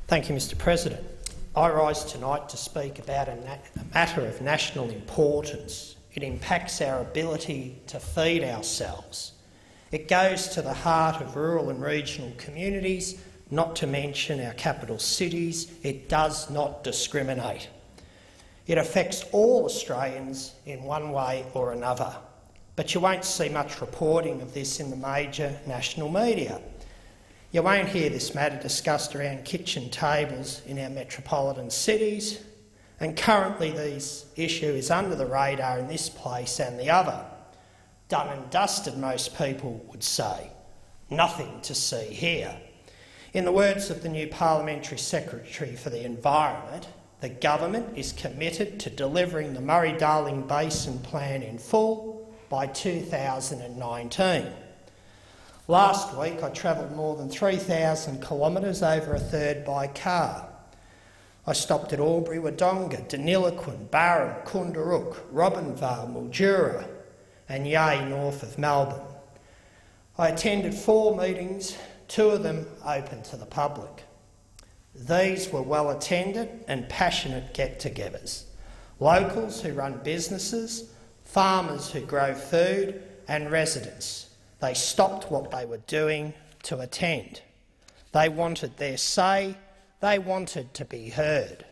Thank you, Mr President. I rise tonight to speak about a matter of national importance. It impacts our ability to feed ourselves. It goes to the heart of rural and regional communities, not to mention our capital cities. It does not discriminate. It affects all Australians in one way or another. But you won't see much reporting of this in the major national media. You won't hear this matter discussed around kitchen tables in our metropolitan cities, and currently this issue is under the radar in this place and the other. Done and dusted, most people would say. Nothing to see here. In the words of the new Parliamentary Secretary for the Environment, the government is committed to delivering the Murray-Darling Basin Plan in full by 2019. Last week I travelled more than 3,000 kilometres, over a third by car. I stopped at Albury, Wodonga, Deniliquin, Barron, Kundarook, Robinvale, Mildura and Yea north of Melbourne. I attended 4 meetings, 2 of them open to the public. These were well attended and passionate get-togethers. Locals who run businesses, farmers who grow food and residents. They stopped what they were doing to attend. They wanted their say. They wanted to be heard.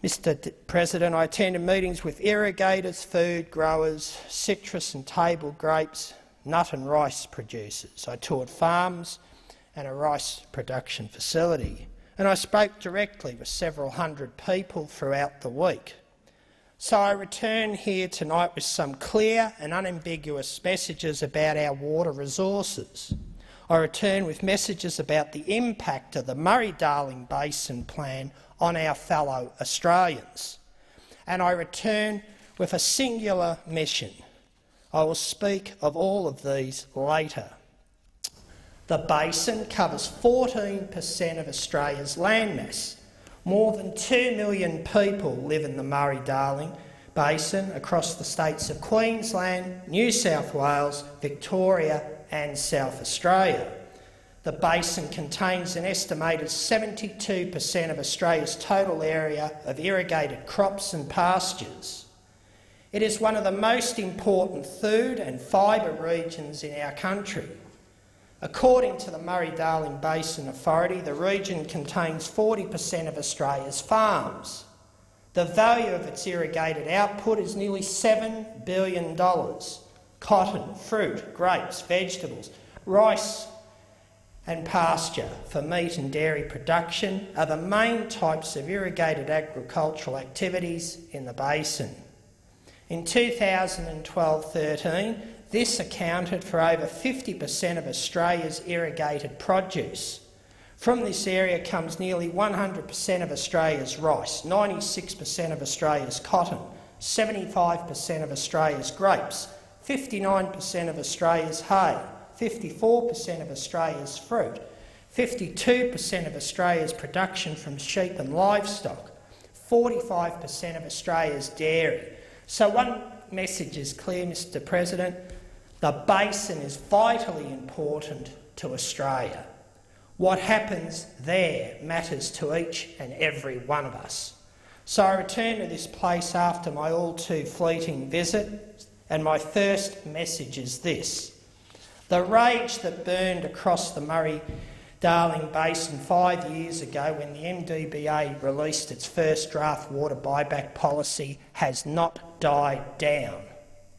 Mr President, I attended meetings with irrigators, food growers, citrus and table grapes, nut and rice producers. I toured farms and a rice production facility, and I spoke directly with several hundred people throughout the week. So I return here tonight with some clear and unambiguous messages about our water resources. I return with messages about the impact of the Murray-Darling Basin Plan on our fellow Australians. And I return with a singular mission. I will speak of all of these later. The basin covers 14% of Australia's landmass. More than 2 million people live in the Murray-Darling Basin across the states of Queensland, New South Wales, Victoria and South Australia. The basin contains an estimated 72% of Australia's total area of irrigated crops and pastures. It is one of the most important food and fibre regions in our country. According to the Murray-Darling Basin Authority, the region contains 40% of Australia's farms. The value of its irrigated output is nearly $7 billion. Cotton, fruit, grapes, vegetables, rice and pasture for meat and dairy production are the main types of irrigated agricultural activities in the basin. In 2012-13, this accounted for over 50% of Australia's irrigated produce. From this area comes nearly 100% of Australia's rice, 96% of Australia's cotton, 75% of Australia's grapes, 59% of Australia's hay, 54% of Australia's fruit, 52% of Australia's production from sheep and livestock, 45% of Australia's dairy. So one message is clear, Mr President. The basin is vitally important to Australia. What happens there matters to each and every one of us. So I return to this place after my all-too fleeting visit, and my first message is this. The rage that burned across the Murray-Darling Basin 5 years ago when the MDBA released its first draft water buyback policy has not died down.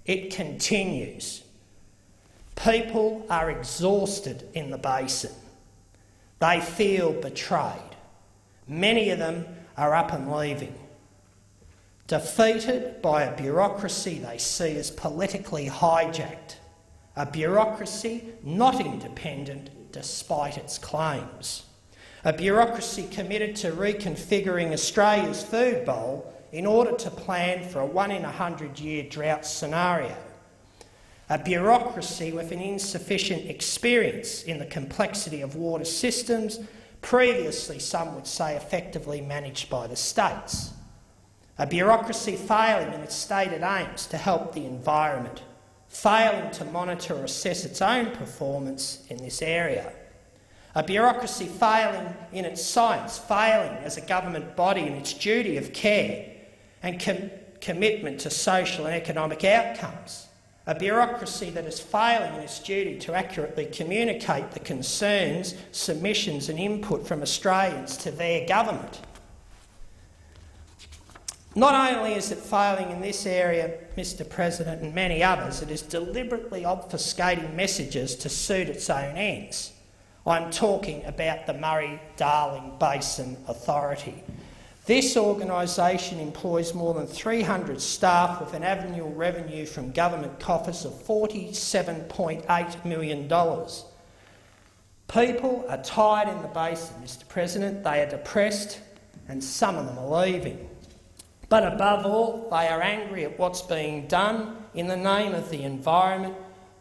It continues. People are exhausted in the basin. They feel betrayed. Many of them are up and leaving. Defeated by a bureaucracy they see as politically hijacked. A bureaucracy not independent despite its claims. A bureaucracy committed to reconfiguring Australia's food bowl in order to plan for a 1-in-100-year drought scenario. A bureaucracy with an insufficient experience in the complexity of water systems, previously some would say effectively managed by the states. A bureaucracy failing in its stated aims to help the environment, failing to monitor or assess its own performance in this area. a bureaucracy failing in its science, failing as a government body in its duty of care and commitment to social and economic outcomes, a bureaucracy that is failing in its duty to accurately communicate the concerns, submissions and input from Australians to their government. Not only is it failing in this area, Mr President, and many others, it is deliberately obfuscating messages to suit its own ends. I'm talking about the Murray-Darling Basin Authority. This organisation employs more than 300 staff with an annual revenue from government coffers of $47.8 million. People are tired in the basin, Mr President. They are depressed and some of them are leaving. But above all, they are angry at what's being done in the name of the environment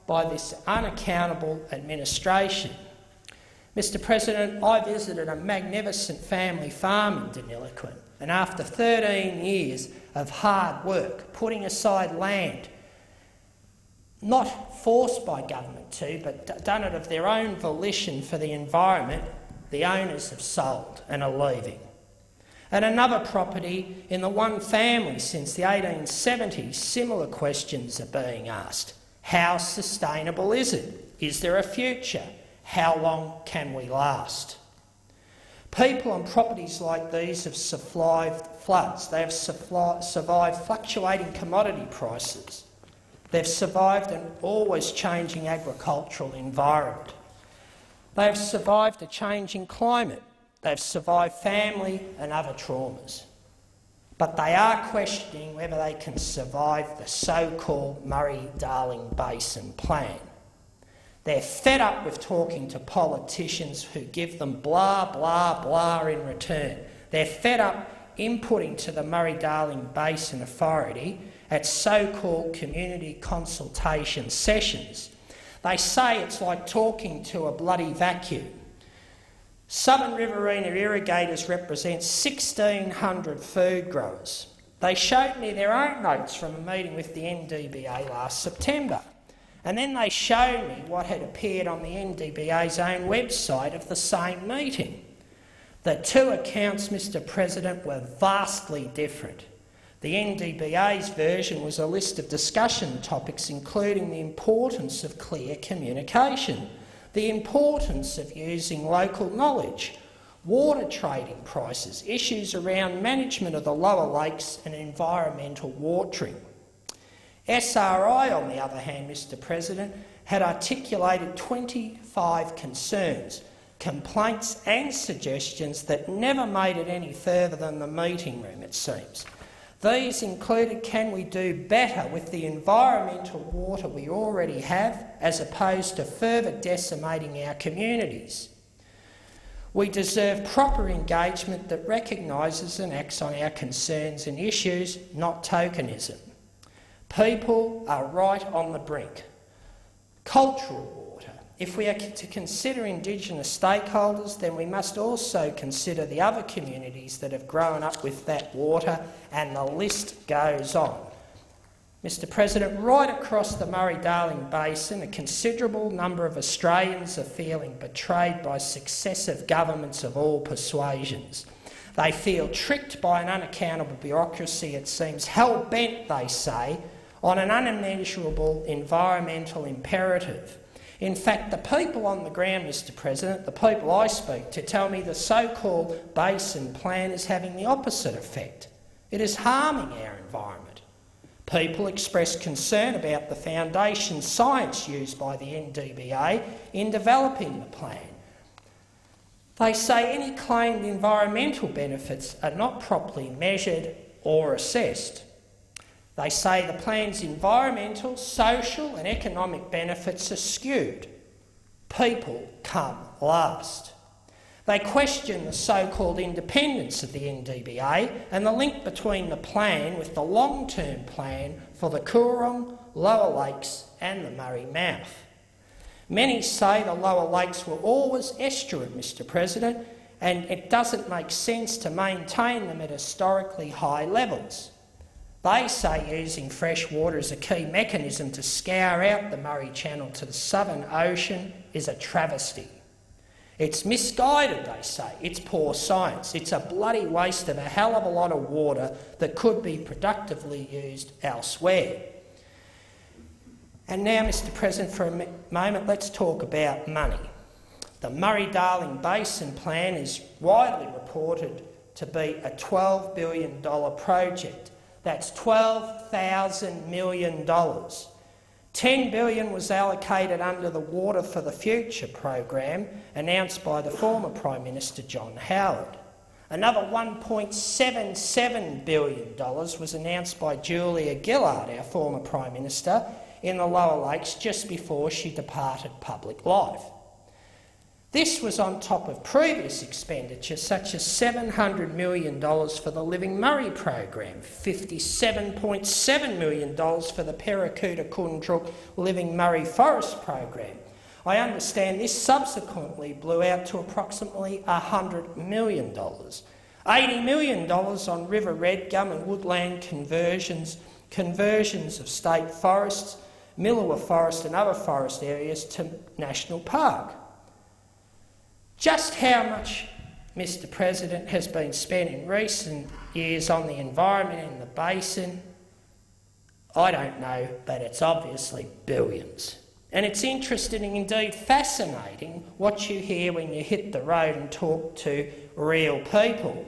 by this unaccountable administration. Mr President, I visited a magnificent family farm in Deniliquin, and after 13 years of hard work, putting aside land, not forced by government to, but done it of their own volition for the environment, the owners have sold and are leaving. And another property in the one family since the 1870s, similar questions are being asked. How sustainable is it? Is there a future? How long can we last? People on properties like these have survived floods. They have survived fluctuating commodity prices. They've survived an always changing agricultural environment. They have survived a changing climate. They've survived family and other traumas. But they are questioning whether they can survive the so-called Murray-Darling Basin Plan. They're fed up with talking to politicians who give them blah, blah, blah in return. They're fed up inputting to the Murray-Darling Basin Authority at so-called community consultation sessions. They say it's like talking to a bloody vacuum. Southern Riverina irrigators represent 1,600 food growers. They showed me their own notes from a meeting with the MDBA last September. And then they showed me what had appeared on the MDBA's own website of the same meeting. The two accounts, Mr President, were vastly different. The NDBA's version was a list of discussion topics including the importance of clear communication, the importance of using local knowledge, water trading prices, issues around management of the lower lakes and environmental watering. SRI, on the other hand, Mr President, had articulated 25 concerns, complaints and suggestions that never made it any further than the meeting room, it seems. These included, can we do better with the environmental water we already have as opposed to further decimating our communities? We deserve proper engagement that recognises and acts on our concerns and issues, not tokenism. People are right on the brink. Cultural water. If we are to consider Indigenous stakeholders, then we must also consider the other communities that have grown up with that water, and the list goes on. Mr President, right across the Murray-Darling Basin, a considerable number of Australians are feeling betrayed by successive governments of all persuasions. They feel tricked by an unaccountable bureaucracy, it seems, hell-bent, they say, on an unimmeasurable environmental imperative. In fact, the people on the ground, Mr President, the people I speak to, tell me the so-called Basin Plan is having the opposite effect. It is harming our environment. People express concern about the foundation science used by the NDBA in developing the plan. They say any claimed environmental benefits are not properly measured or assessed. They say the plan's environmental, social and economic benefits are skewed. People come last. They question the so-called independence of the NDBA and the link between the plan with the long-term plan for the Coorong, Lower Lakes and the Murray Mouth. Many say the lower lakes were always estuarine, Mr President, and it doesn't make sense to maintain them at historically high levels. They say using fresh water as a key mechanism to scour out the Murray Channel to the Southern Ocean is a travesty. It's misguided, they say. It's poor science. It's a bloody waste of a hell of a lot of water that could be productively used elsewhere. And now, Mr. President, for a moment, let's talk about money. The Murray-Darling Basin plan is widely reported to be a $12 billion project. That's $12,000 million. $10 billion was allocated under the Water for the Future program announced by the former Prime Minister John Howard. Another $1.77 billion was announced by Julia Gillard, our former Prime Minister, in the Lower Lakes just before she departed public life. This was on top of previous expenditure such as $700 million for the Living Murray program, $57.7 million for the Perracuda-Kundruk Living Murray Forest program. I understand this subsequently blew out to approximately $100 million. $80 million on River Red Gum and woodland conversions of state forests, Millewa Forest and other forest areas to National Park. Just how much, Mr. President, has been spent in recent years on the environment in the basin? I don't know, but it's obviously billions. And it's interesting and indeed fascinating what you hear when you hit the road and talk to real people.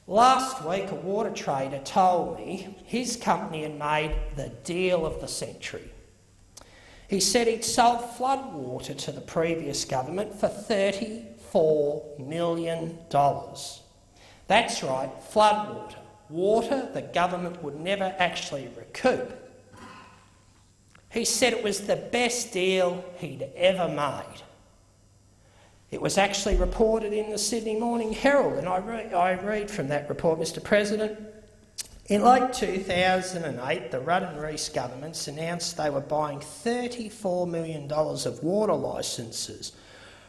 Last week, a water trader told me his company had made the deal of the century. He said he'd sold floodwater to the previous government for $34 million. That's right, floodwater. Water the government would never actually recoup. He said it was the best deal he'd ever made. It was actually reported in the Sydney Morning Herald, and I read from that report, Mr. President. In late 2008, the Rudd and Rees governments announced they were buying $34 million of water licences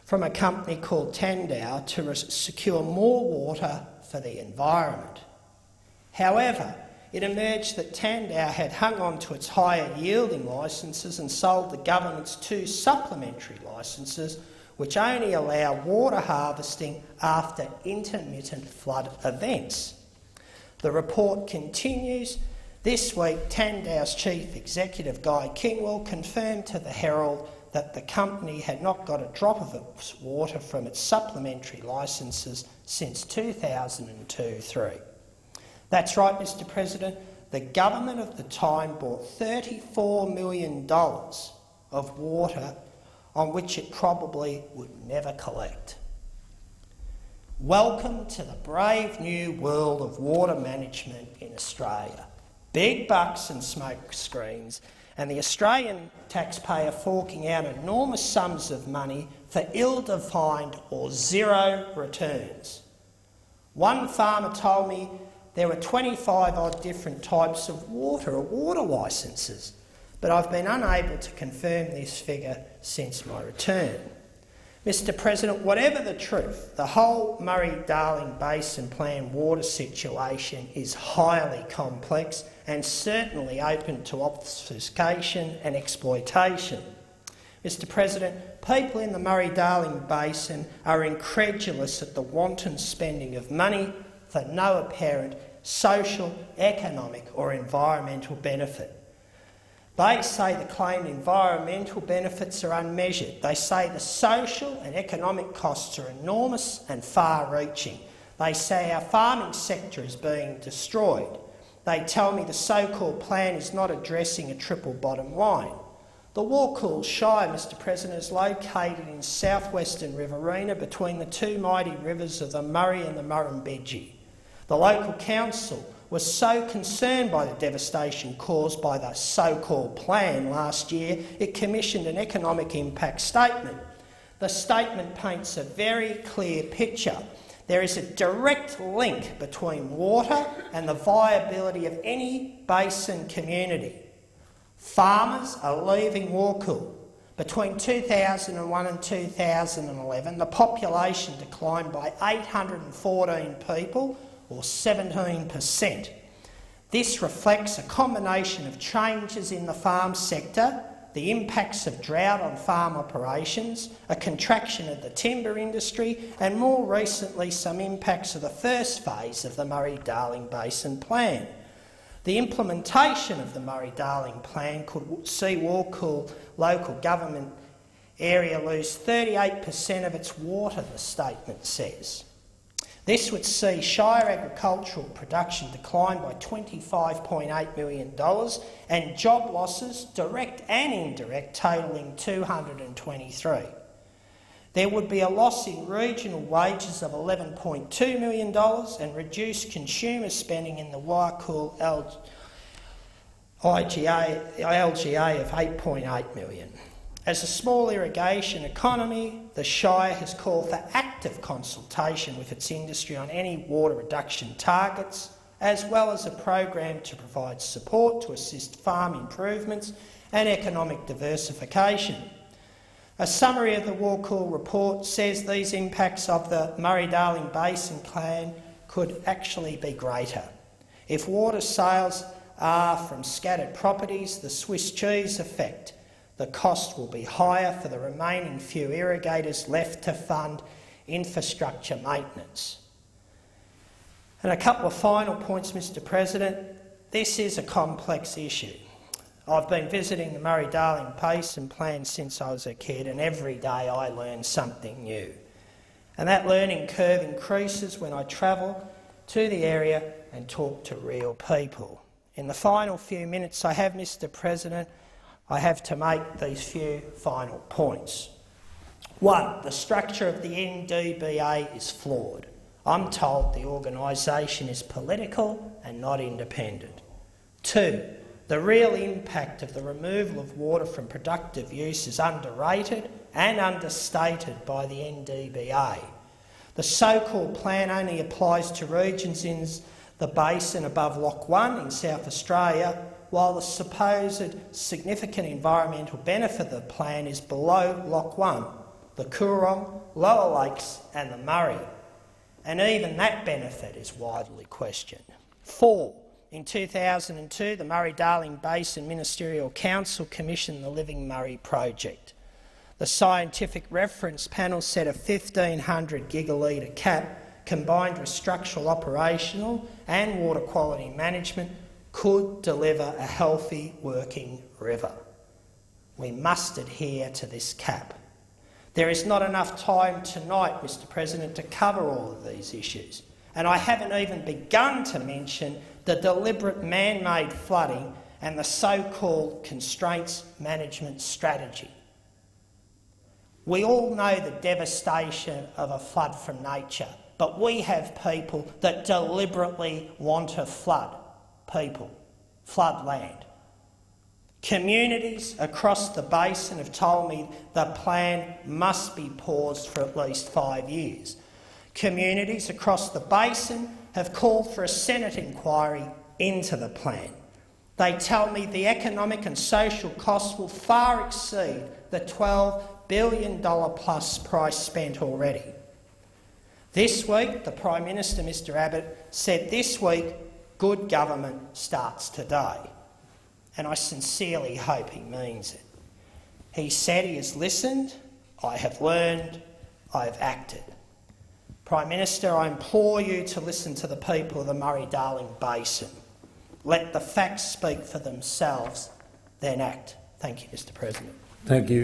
from a company called Tandau to secure more water for the environment. However, it emerged that Tandau had hung on to its higher yielding licences and sold the government's 2 supplementary licences, which only allow water harvesting after intermittent flood events. The report continues. This week, Tandau's chief executive, Guy Kingwell, confirmed to the Herald that the company had not got a drop of its water from its supplementary licences since 2002-03. That's right, Mr. President. The government of the time bought $34 million of water on which it probably would never collect. Welcome to the brave new world of water management in Australia. Big bucks and smoke screens, and the Australian taxpayer forking out enormous sums of money for ill-defined or zero returns. One farmer told me there were 25 odd different types of water or water licences, but I've been unable to confirm this figure since my return. Mr. President, whatever the truth, the whole Murray-Darling Basin Plan water situation is highly complex and certainly open to obfuscation and exploitation. Mr. President, people in the Murray-Darling Basin are incredulous at the wanton spending of money for no apparent social, economic or environmental benefit. They say the claimed environmental benefits are unmeasured. They say the social and economic costs are enormous and far-reaching. They say our farming sector is being destroyed. They tell me the so-called plan is not addressing a triple bottom line. The Warcool Shire, Mr. President, is located in southwestern Riverina between the 2 mighty rivers of the Murray and the Murrumbidgee. The local council was so concerned by the devastation caused by the so-called plan last year, it commissioned an economic impact statement. The statement paints a very clear picture. There is a direct link between water and the viability of any basin community. Farmers are leaving Warcool. Between 2001 and 2011, the population declined by 814 people, or 17%. This reflects a combination of changes in the farm sector, the impacts of drought on farm operations, a contraction of the timber industry, and more recently some impacts of the first phase of the Murray-Darling Basin Plan. The implementation of the Murray-Darling Plan could see Warrkul local government area lose 38% of its water, the statement says. This would see Shire agricultural production decline by $25.8 million and job losses, direct and indirect, totalling 223. There would be a loss in regional wages of $11.2 million and reduced consumer spending in the Warrkul LGA of $8.8 million. As a small irrigation economy, the Shire has called for active consultation with its industry on any water reduction targets, as well as a program to provide support to assist farm improvements and economic diversification. A summary of the Warrkul report says these impacts of the Murray-Darling Basin Plan could actually be greater. If water sales are from scattered properties, the Swiss cheese effect, the cost will be higher for the remaining few irrigators left to fund infrastructure maintenance. And a couple of final points, Mr President. This is a complex issue. I've been visiting the Murray-Darling Basin Plan since I was a kid, and every day I learn something new. And that learning curve increases when I travel to the area and talk to real people. In the final few minutes I have, Mr President, I have to make these few final points. 1. The structure of the MDBA is flawed. I'm told the organisation is political and not independent. 2. The real impact of the removal of water from productive use is underrated and understated by the MDBA. The so-called plan only applies to regions in the basin above Loch 1 in South Australia, while the supposed significant environmental benefit of the plan is below Loch 1, the Coorong, Lower Lakes and the Murray. And even that benefit is widely questioned. 4. In 2002, the Murray-Darling Basin Ministerial Council commissioned the Living Murray project. The scientific reference panel set a 1,500 gigalitre cap combined with structural, operational and water quality management could deliver a healthy working river. We must adhere to this cap. There is not enough time tonight, Mr President, to cover all of these issues, and I haven't even begun to mention the deliberate man-made flooding and the so-called constraints management strategy. We all know the devastation of a flood from nature, but we have people that deliberately want to flood flood land. Communities across the basin have told me the plan must be paused for at least 5 years. Communities across the basin have called for a Senate inquiry into the plan. They tell me the economic and social costs will far exceed the $12 billion plus price spent already. This week, the Prime Minister, Mr Abbott, said this week good government starts today, and I sincerely hope he means it. He said he has listened, I have learned, I have acted. Prime Minister, I implore you to listen to the people of the Murray-Darling Basin. Let the facts speak for themselves, then act. Thank you, Mr President. Thank you.